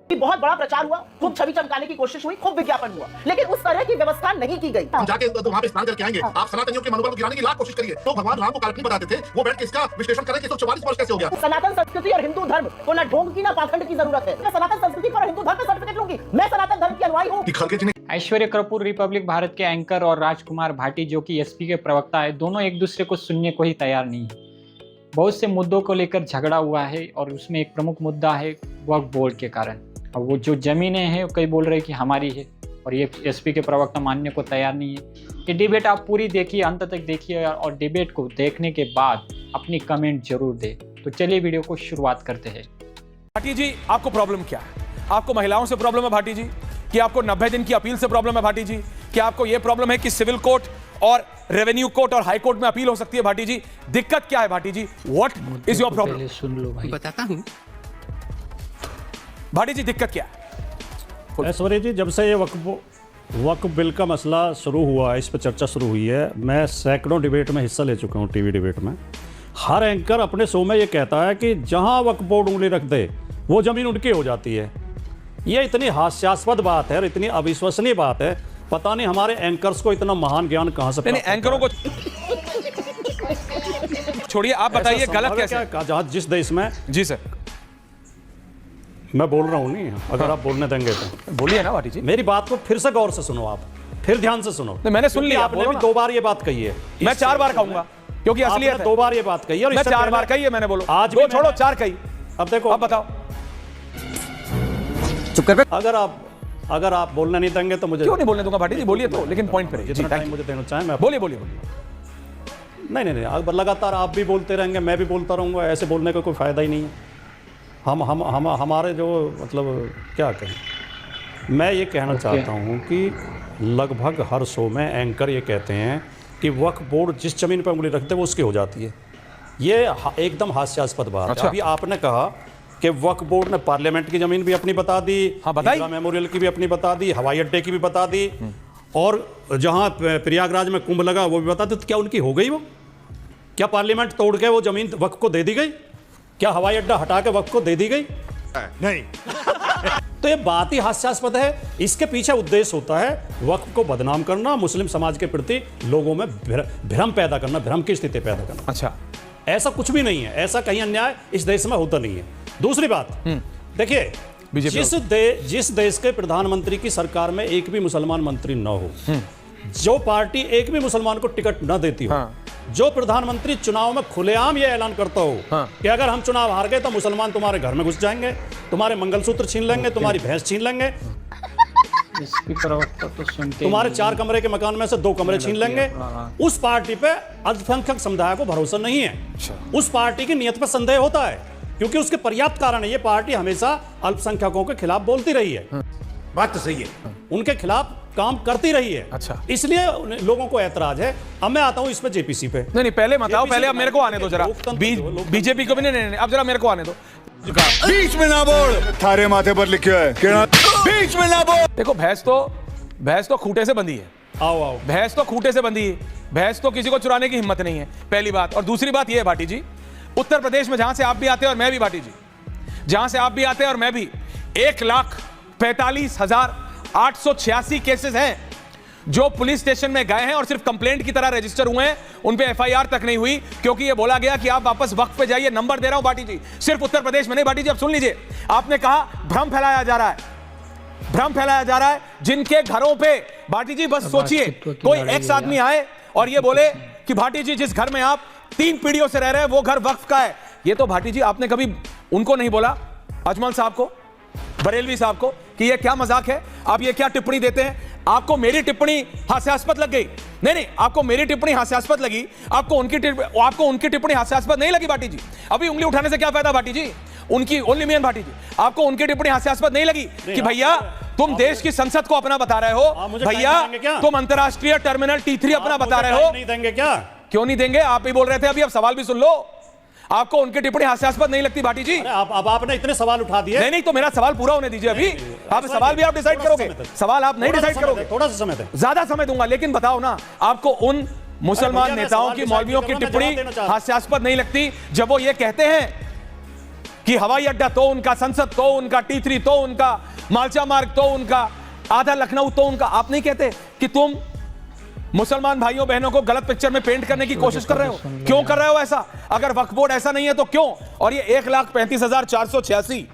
बहुत बड़ा प्रचार हुआ, खूब छवि चमकाने की कोशिश हुई, खूब विज्ञापन हुआ, लेकिन उस तरह की व्यवस्था नहीं की गई। हम जाके तो वहां पे स्नान करके आएंगे। आप सनातनियों के मनोबल को गिराने की लाख कोशिश करिए। तो भगवान राम को काल्पनिक बताते थे, वो बैठ के इसका विश्लेषण करें कि 144 वर्ष कैसे हो गया। सनातन संस्कृति और हिंदू धर्म को न ढोंग की न पाखंड की जरूरत है। मैं सनातन संस्कृति पर हिंदू धर्म पे सर्टिफिकेट लूंगी। मैं सनातन धर्म की अनुयायी हूँ। ऐश्वर्या कपूर रिपब्लिक भारत के एंकर और राजकुमार भाटी जो कि एसपी के प्रवक्ता है, दोनों एक दूसरे को सुनने को ही तैयार नहीं है। बहुत से मुद्दों को लेकर झगड़ा हुआ है और उसमें एक प्रमुख मुद्दा है वक्फ बोर्ड के कारण। और वो जो ज़मीनें हैं कई बोल रहे हैं कि हमारी है और ये एसपी के प्रवक्ता मानने को तैयार नहीं है। ये डिबेट आप पूरी देखिए, अंत तक देखिए और डिबेट को देखने के बाद अपनी कमेंट जरूर दें। तो चलिए वीडियो को शुरुआत करते हैं। भाटी जी, आपको प्रॉब्लम क्या है? आपको महिलाओं से प्रॉब्लम है भाटी जी? कि आपको 90 दिन की अपील से प्रॉब्लम है भाटी जी? कि आपको यह प्रॉब्लम है कि सिविल कोर्ट और रेवेन्यू कोर्ट और हाई कोर्ट में अपील हो सकती है भाटी जी? दिक्कत क्या है Bhati ji? What is your problem? सुन लो भाई, बताता हूं। भाटी जी, दिक्कत क्या है? ऐश्वर्या जी, जब से ये वक्फ बिल का मसला शुरू हुआ, इस पर चर्चा शुरू हुई है, मैं सैकड़ों डिबेट में हिस्सा ले चुका हूँ, टीवी डिबेट में। हर एंकर अपने शो में ये कहता है कि जहाँ वक्फ बोर्ड उंगली रख दे वो ज़मीन उनकी हो जाती है। ये इतनी हास्यास्पद बात है और इतनी अविश्वसनीय बात है, पता नहीं हमारे एंकर्स को इतना महान ज्ञान कहाँ से नहीं, एंकरों को छोड़िए, आप बताइए गलत कैसे है? जहाँ जिस देश में, जी सर, मैं बोल रहा हूँ नहीं, अगर आप बोलने देंगे तो बोलिए ना भाटी जी। मेरी बात को फिर से गौर से सुनो, आप फिर ध्यान से सुनो। नहीं, मैंने सुन लिया। आपने भी 2 बार ये बात कही है। मैं 4 बार कहूंगा क्योंकि असलियत है। 2 बार ये बात कही है और मैं 4 बार कही है मैंने। बोलो आज दो भी छोड़ो, 4 कही। अब देखो, अब बताओ। चुप कर। अगर आप बोलने नहीं देंगे तो मुझे क्यों नहीं बोलने दूंगा भाटी जी? बोलिए तो, लेकिन पॉइंट पे जितना टाइम मुझे देना चाहें मैं बोलिए। नहीं, अगर लगातार आप भी बोलते रहेंगे, मैं भी बोलता रहूंगा, ऐसे बोलने का कोई फायदा ही नहीं है। हम हमारे जो मतलब क्या कहें, मैं ये कहना चाहता हूँ कि लगभग हर शो में एंकर ये कहते हैं कि वक्फ बोर्ड जिस जमीन पर उंगली रखते हैं वो उसकी हो जाती है। ये एकदम हास्यास्पद बात है। अभी आपने कहा कि वक्फ बोर्ड ने पार्लियामेंट की जमीन भी अपनी बता दी, इंदिरा मेमोरियल की भी अपनी बता दी, हवाई अड्डे की भी बता दी, और जहाँ प्रयागराज में कुंभ लगा वो भी बता दी। तो क्या उनकी हो गई वो? क्या पार्लियामेंट तोड़ के वो जमीन वक्फ को दे दी गई? क्या हवाई अड्डा हटा के वक्फ को दे दी गई? नहीं। तो ये बात ही हास्यास्पद है। इसके पीछे उद्देश्य होता है वक्फ को बदनाम करना, मुस्लिम समाज के प्रति लोगों में भ्रम पैदा करना, भ्रम की स्थिति पैदा करना। अच्छा, ऐसा कुछ भी नहीं है, ऐसा कहीं अन्याय इस देश में होता नहीं है। दूसरी बात, देखिए, जिस देश के प्रधानमंत्री की सरकार में एक भी मुसलमान मंत्री न हो, जो पार्टी एक भी मुसलमान को टिकट न देती हो, जो प्रधानमंत्री चुनाव में खुलेआम ये ऐलान करता हो कि अगर हम चुनाव हार गए तो मुसलमान तुम्हारे घर में घुस जाएंगे, तुम्हारे मंगलसूत्र छीन लेंगे, तुम्हारी भैंस छीन लेंगे, तुम्हारे 4 कमरे के मकान में से 2 कमरे छीन लेंगे, उस पार्टी पे अल्पसंख्यक समुदाय को भरोसा नहीं है। उस पार्टी की नीयत पर संदेह होता है, क्योंकि उसके पर्याप्त कारण है। ये पार्टी हमेशा अल्पसंख्यकों के खिलाफ बोलती रही है। बात तो सही है, उनके खिलाफ काम करती रही है। अच्छा, इसलिए लोगों को ऐतराज है। अब मैं आता हूं इस पे जेपीसी पे। नहीं, पहले मत आओ, पहले अब मेरे को आने दो जरा। बीजेपी को भी नहीं, अब जरा मेरे को आने दो। बीच में ना बोल, थारे माथे पर लिखा है बीच में ना बोल। देखो, भैंस तो खूंटे से बंधी है। आओ, भैंस तो खूंटे से बंधी है। भैंस तो किसी को चुराने की हिम्मत नहीं है, पहली बात। और दूसरी बात यह है भाटी जी, उत्तर प्रदेश में जहां से आप भी आते हैं और मैं भी भाटी जी, जहां से आप भी आते हैं और मैं भी, 1,45,886 केसेस हैं जो पुलिस स्टेशन में गए हैं और सिर्फ कंप्लेंट की तरह रजिस्टर हुए हैं, उन पे एफआईआर तक नहीं हुई, क्योंकि ये बोला गया कि आप वापस वक्त पे जाइए। नंबर दे रहा हूं भाटी जी, सिर्फ उत्तर प्रदेश में नहीं भाटी जी। अब सुन लीजिए, आपने कहा भ्रम फैलाया जा रहा है, भ्रम फैलाया जा रहा है। जिनके घरों पे भाटी जी, बस सोचिए, कोई एक्स आदमी आए और ये बोले कि भाटी जी, जिस घर में आप 3 पीढ़ियों से रह रहे हैं वो घर वक्फ का है। ये तो भाटी जी आपने कभी उनको नहीं बोला, अजमल साहब को, बरेलवी साहब को, कि ये क्या मजाक है, आप ये क्या टिप्पणी देते हैं? आपको मेरी टिप्पणी हास्यास्पद लग गई? नहीं, आपको मेरी टिप्पणी हास्यास्पद लगी, आपको उनकी टिप्पणी हास्यास्पद नहीं लगी भाटी जी। अभी उंगली उठाने से क्या फायदा भाटी जी? उनकी ओनली मियन भाटी जी, आपको उनकी टिप्पणी हास्यास्पद नहीं लगी कि भैया तुम देश की संसद को अपना बता रहे हो, भैया तुम अंतरराष्ट्रीय टर्मिनल T3 अपना बता रहे हो? नहीं देंगे क्या? क्यों नहीं देंगे? आप ही बोल रहे थे अभी, अब सवाल भी सुन लो। आपको उनकी टिप्पणी हास्यास्पद नहीं लगती भाटी जी? अब आपने इतने सवाल उठा दिए। नहीं, तो मेरा सवाल पूरा होने दीजिए अभी। आप सवाल भी आप डिसाइड करोगे, सवाल आप नहीं डिसाइड करोगे। थोड़ा सा समय दें। ज्यादा समय दूंगा, लेकिन बताओ ना, आपको उन मुसलमान नेताओं की, मौलवियों की टिप्पणी हास्यास्पद नहीं लगती जब वो ये कहते हैं कि हवाई अड्डा तो उनका, संसद तो उनका, T3 तो उनका, मालचा मार्ग तो उनका, आधा लखनऊ तो उनका। आप नहीं कहते कि तुम मुसलमान भाइयों बहनों को गलत पिक्चर में पेंट करने की कोशिश कर रहे हो? क्यों कर रहे हो ऐसा? अगर वक्फ बोर्ड ऐसा नहीं है तो क्यों? और ये 1,35,486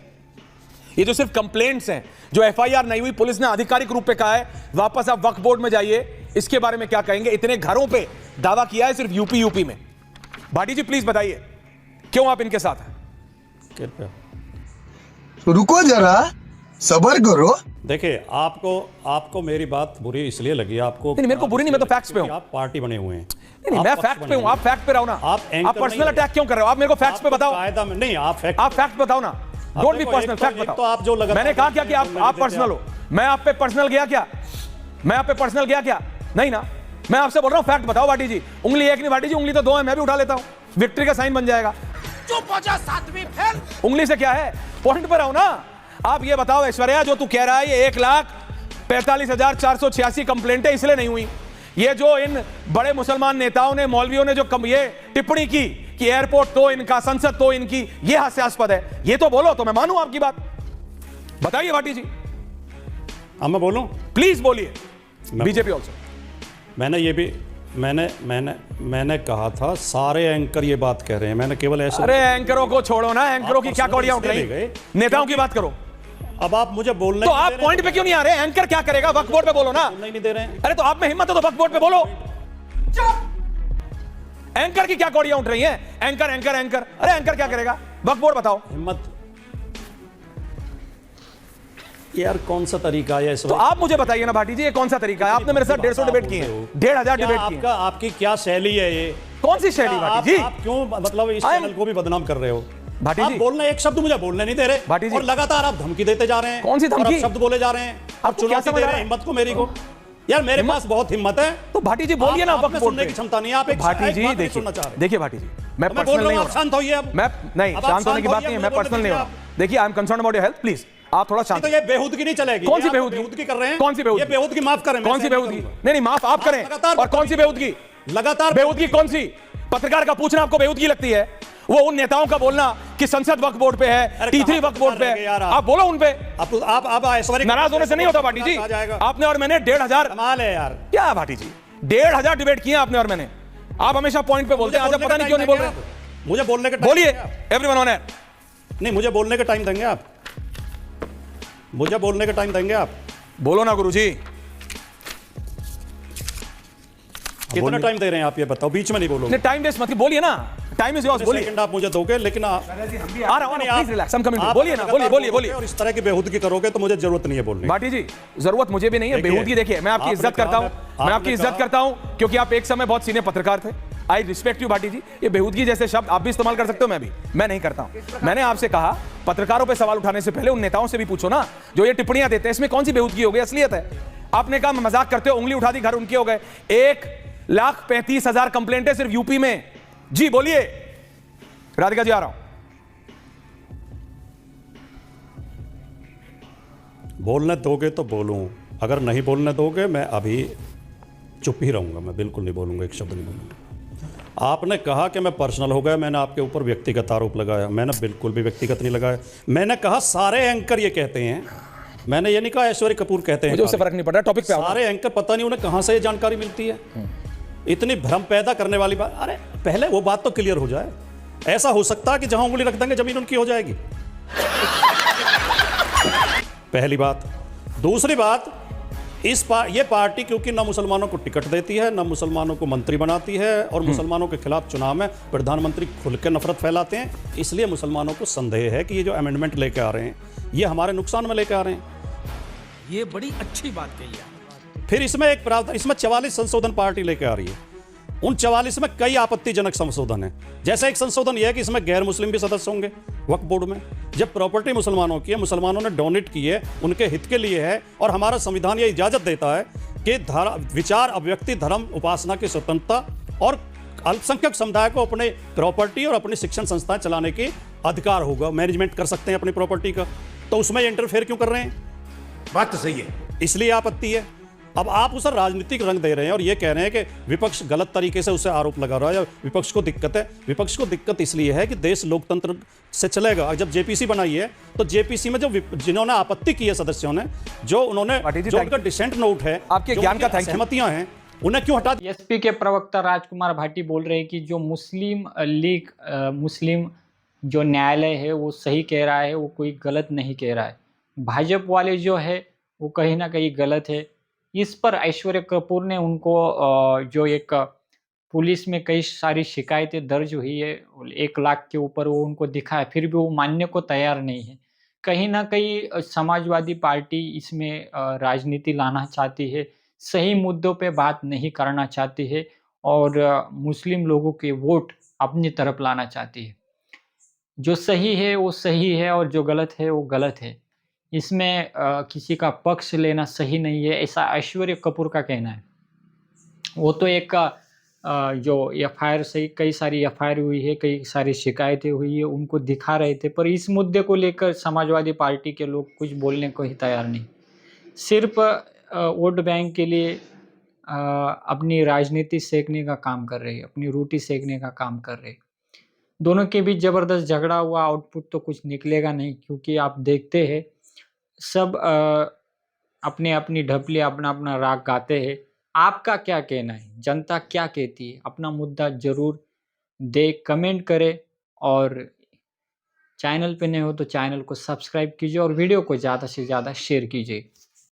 ये जो सिर्फ कंप्लेंट्स हैं, जो FIR नहीं हुई, पुलिस ने आधिकारिक रूप पे कहा है वापस आप वक्फ बोर्ड में जाइए, इसके बारे में क्या कहेंगे? इतने घरों पे दावा किया है सिर्फ यूपी में। भाटी जी प्लीज बताइए क्यों आप इनके साथ हैं? कृपया रुको जरा, सबर करो। देखिए, आपको मेरी बात बुरी इसलिए लगी, आपको नहीं, मेरे को बुरी नहीं, मैं तो फैक्ट्स पे हूं। आप पार्टी बने हुए हैं। नहीं, मैं फैक्ट पे हूं, आप फैक्ट पे रहो ना। आप पर्सनल अटैक क्यों कर रहे हो? आप मेरे को फैक्ट्स पे बताओ। कायदा में नहीं, आप फैक्ट बताओ ना, डोंट बी पर्सनल, फैक्ट बताओ। तो आप जो लगा, मैंने कहा क्या कि आप पर्सनल हो? मैं आप पे पर्सनल गया क्या? मैं आप पे पर्सनल गया क्या? नहीं ना। मैं आपसे बोल रहा हूं फैक्ट बताओ भाटी जी। उंगली एक नहीं भाटी जी, उंगली तो दो है, मैं भी उठा लेता हूं, विक्ट्री का साइन बन जाएगा। चुप हो जा, सातवीं फेल। उंगली से क्या है? पॉइंट पर आओ ना। आप ये बताओ ऐश्वर्या, जो तू कह रहा है ये 1,45,486 कंप्लेंटें इसलिए नहीं हुई, ये जो इन बड़े मुसलमान नेताओं ने, मौलवियों ने जो ये टिप्पणी की कि एयरपोर्ट तो इनका, संसद तो इनकी, ये हास्यास्पद है, ये तो बोलो तो मैं मानूं आपकी बात। बताइए भाटी जी। अब मैं बोलूं? प्लीज बोलिए। BJP also. मैंने ये भी मैंने कहा था, सारे एंकर ये बात कह रहे हैं, मैंने केवल ऐसे। अरे एंकरों को छोड़ो ना, एंकरों की क्या कौड़ियां उठ रही, नेताओं की बात करो। अब आप मुझे बोलने तो आप पॉइंट पे क्यों नहीं आ रहे? एंकर क्या करेगा? वक्फ बोर्ड पे बोलो ना। नहीं दे रहे हैं। अरे तो आप में हिम्मत हो तो वक्फ बोर्ड पे बोलो। एंकर की क्या कौड़ियां उठ रही हैं? एंकर एंकर एंकर, अरे एंकर क्या करेगा? वक्फ बोर्ड बताओ। हिम्मत यार, कौन सा तरीका है? तो आप मुझे बताइए ना भाटी जी, ये कौन सा तरीका है? आपने मेरे साथ 150 डिबेट किए हैं, 1,500 डिबेट किए हैं। आपकी क्या शैली है ये? कौन सी शैली भाटी जी? आप क्यों मतलब इस चैनल को भी बदनाम कर रहे हो? भाटी जी, बोलना, एक शब्द मुझे बोलने नहीं दे रहे भाटी जी, और लगातार आप धमकी देते जा रहे हैं। कौन सी धमकी? शब्द बोले जा रहे हैं, आप चुनौती दे रहे हैं हिम्मत को, मेरी को। यार मेरे पास बहुत हिम्मत है। तो भाटी जी बोलिए ना, वक्फ बोर्ड सुनने की क्षमता नहीं है। आप एक भाटी जी देखिए भाटी जी, मैं पर्सनल नहीं हूं। शांत होइए अब। मैं नहीं, शांत होने की बात नहीं है, मैं पर्सनल नहीं हूं। देखिए, I am concern about your health, please आप थोड़ा शांत। तो ये बेहूदगी नहीं चलेगी। कौन सी बेहूदगी? बेहूदगी कर रहे हैं? कौन सी बेहूदगी? ये बेहूदगी माफ करें। कौन सी बेहूदगी? नहीं, माफ आप करें। और कौन सी बेहूदगी? लगातार बेहूदगी कौन सी? पत्रकार का पूछना आपको बेहूदगी लगती है? वो उन नेताओं का बोलना कि संसद वक्फ बोर्ड पे है, T3 वक्फ बोर्ड पे है, आप बोलो उन पे। आप ऐश्वर्या नाराज होने से नहीं होता भाटी जी। आपने और मैंने 1,500, कमाल है यार। क्या भाटी जी, 1,500 डिबेट किए आपने और मैंने। आप हमेशा पॉइंट पे बोलते हैं, आज पता नहीं क्यों नहीं बोल रहे। मुझे बोलने का बोलिए, एवरीवन ऑन एयर। नहीं, मुझे बोलने का टाइम देंगे आप? मुझे बोलने का टाइम देंगे आप? बोलो ना गुरुजी। कितना टाइम दे रहे हैं आप, ये बताओ, बीच में नहीं बोलोगे। नहीं, टाइम वेस्ट मत, बोलिए ना, टाइम इज योर्स, बोलिए। सेकंड आप मुझे दोगे, लेकिन आ रहा हूं, प्लीज रिलैक्स, हम कमिंग। बोलिए ना, बोलिए। और इस तरह की बेहूदगी करोगे तो मुझे जरूरत नहीं है बोलने की। भाटी जी, जरूरत मुझे भी नहीं है बेहूदगी। देखिए, मैं आपकी इज्जत करता हूं, मैं आपकी इज्जत करता हूं क्योंकि आप एक समय बहुत सीनियर पत्रकार थे। आई रिस्पेक्ट यू भाटी जी। ये बेहूदगी जैसे शब्द आप भी इस्तेमाल कर सकते हो, मैं नहीं करता हूं। मैंने आपसे कहा, पत्रकारों पे सवाल उठाने से पहले उन नेताओं से भी पूछो ना जो ये टिप्पणियां देते हैं, इसमें कौन सी बेहूदगी हो गई, असलियत है। आपने कहा मजाक करते हो, उंगली उठा दी, घर उनके हो गए। 1,35,000 कंप्लेंटें सिर्फ यूपी में। जी बोलिए राधिका जी, आ रहा हूं। बोलने दोगे तो बोलूं, अगर नहीं बोलने दोगे मैं अभी चुप ही रहूंगा, मैं बिल्कुल नहीं बोलूंगा, एक शब्द नहीं बोलूंगा। आपने कहा कि मैं पर्सनल हो गया, मैंने आपके ऊपर व्यक्तिगत आरोप लगाया, मैंने बिल्कुल भी व्यक्तिगत नहीं लगाया। मैंने कहा सारे एंकर ये कहते हैं, मैंने ये नहीं कहा ऐश्वर्या कपूर कहते हैं। मुझे उससे फर्क नहीं पड़ रहा, टॉपिक पे आओ। सारे एंकर, पता नहीं उन्हें कहां से ये जानकारी मिलती है, इतनी भ्रम पैदा करने वाली बात। अरे पहले वो बात तो क्लियर हो जाए। ऐसा हो सकता है कि जहां उंगली रख देंगे जमीन उनकी हो जाएगी? पहली बात। दूसरी बात, ये पार्टी क्योंकि न मुसलमानों को टिकट देती है, न मुसलमानों को मंत्री बनाती है, और मुसलमानों के खिलाफ चुनाव में प्रधानमंत्री खुल के नफरत फैलाते हैं, इसलिए मुसलमानों को संदेह है कि ये जो अमेंडमेंट लेके आ रहे हैं ये हमारे नुकसान में लेके आ रहे हैं। ये बड़ी अच्छी बात कही है। फिर इसमें एक प्रावधान, इसमें 44 संशोधन पार्टी लेके आ रही है। उन 44 में कई आपत्तिजनक संशोधन है। जैसे एक संशोधन यह है कि इसमें गैर मुस्लिम भी सदस्य होंगे वक्फ बोर्ड में। जब प्रॉपर्टी मुसलमानों की है, मुसलमानों ने डोनेट की है, उनके हित के लिए है, और हमारा संविधान यह इजाजत देता है कि विचार, अभिव्यक्ति, धर्म, उपासना की स्वतंत्रता और अल्पसंख्यक समुदाय को अपने प्रॉपर्टी और अपनी शिक्षण संस्थाएं चलाने के अधिकार होगा, मैनेजमेंट कर सकते हैं अपनी प्रॉपर्टी का। तो उसमें इंटरफेयर क्यों कर रहे हैं? बात तो सही है। इसलिए आपत्ति है। अब आप उसे राजनीतिक रंग दे रहे हैं और ये कह रहे हैं कि विपक्ष गलत तरीके से उससे आरोप लगा रहा है या विपक्ष को दिक्कत है। विपक्ष को दिक्कत इसलिए है कि देश लोकतंत्र से चलेगा। जब जेपीसी बनाई है तो जेपीसी में जो जिन्होंने आपत्ति की है सदस्यों ने, जो उन्होंने पाटिल जी, जो thank उनका डिसेंट नोट है, आपके जो ज्ञान का उनकी thank you। सहमतियां हैं, उन्हें क्यों हटा दिया? एसपी के प्रवक्ता राजकुमार भाटी बोल रहे हैं कि जो मुस्लिम लीग मुस्लिम जो न्यायालय है वो सही कह रहा है, वो कोई गलत नहीं कह रहा है। भाजपा वाले जो है वो कहीं ना कहीं गलत है। इस पर ऐश्वर्या कपूर ने उनको जो एक पुलिस में कई सारी शिकायतें दर्ज हुई है, 1 लाख के ऊपर वो उनको दिखाया, फिर भी वो मानने को तैयार नहीं है। कहीं ना कहीं समाजवादी पार्टी इसमें राजनीति लाना चाहती है, सही मुद्दों पे बात नहीं करना चाहती है और मुस्लिम लोगों के वोट अपनी तरफ लाना चाहती है। जो सही है वो सही है और जो गलत है वो गलत है। इसमें किसी का पक्ष लेना सही नहीं है, ऐसा ऐश्वर्या कपूर का कहना है। वो तो एक जो एफआईआर से कई सारी एफआईआर हुई है, कई सारी शिकायतें हुई है, उनको दिखा रहे थे, पर इस मुद्दे को लेकर समाजवादी पार्टी के लोग कुछ बोलने को ही तैयार नहीं। सिर्फ वोट बैंक के लिए अपनी राजनीति सेकने का काम कर रहे हैं, अपनी रोटी सेकने का काम कर रहे हैं। दोनों के बीच ज़बरदस्त झगड़ा हुआ, आउटपुट तो कुछ निकलेगा नहीं, क्योंकि आप देखते हैं सब अपने अपनी ढपली अपना अपना राग गाते हैं। आपका क्या कहना है, जनता क्या कहती है, अपना मुद्दा ज़रूर दे, कमेंट करें और चैनल पे नए हो तो चैनल को सब्सक्राइब कीजिए और वीडियो को ज़्यादा से ज़्यादा शेयर कीजिए।